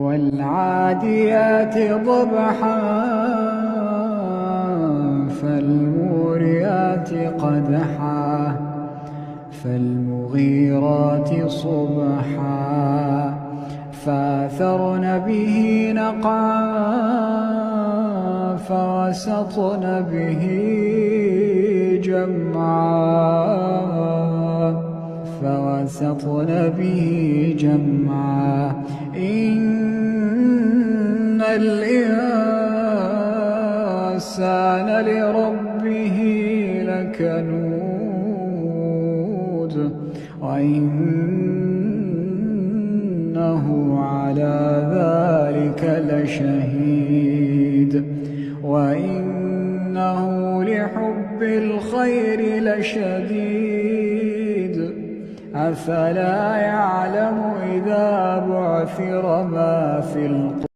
والعاديات ضبحا فالموريات قدحا فالمغيرات صبحا فأثرن به نقعا فوسطن به جمعا إن الإنسان لربه لكنود وإنه على ذلك لشهيد وإنه لحب الخير لشديد أفلا يعلم إذا بعثر ما في القبور